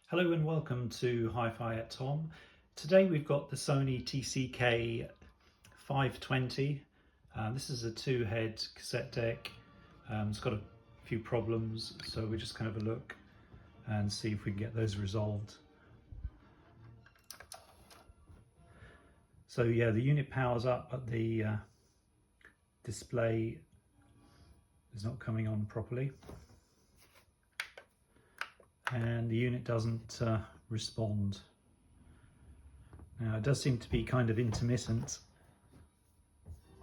Hello and welcome to Hi-Fi at Tom. Today we've got the Sony TC-K520. This is a two-head cassette deck. It's got a few problems, so we're just going to have a look and see if we can get those resolved. So yeah, the unit powers up, but the display is not coming on properly. And the unit doesn't respond. Now it does seem to be kind of intermittent.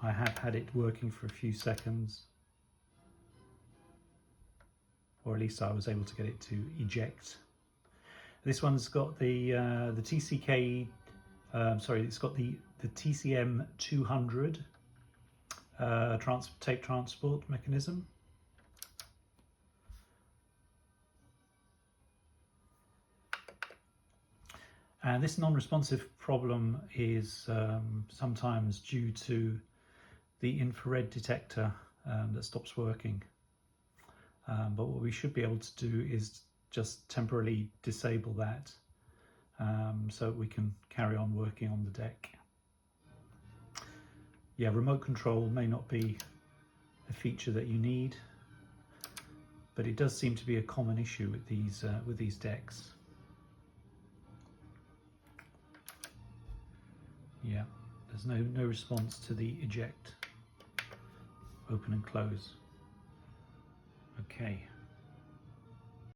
I have had it working for a few seconds, or at least I was able to get it to eject. This one's got the TCK, it's got the TCM200 tape transport mechanism. And this non-responsive problem is sometimes due to the infrared detector that stops working. But what we should be able to do is just temporarily disable that so we can carry on working on the deck. Yeah, remote control may not be a feature that you need, but it does seem to be a common issue with these decks. Yeah, there's no response to the eject, open and close. Okay.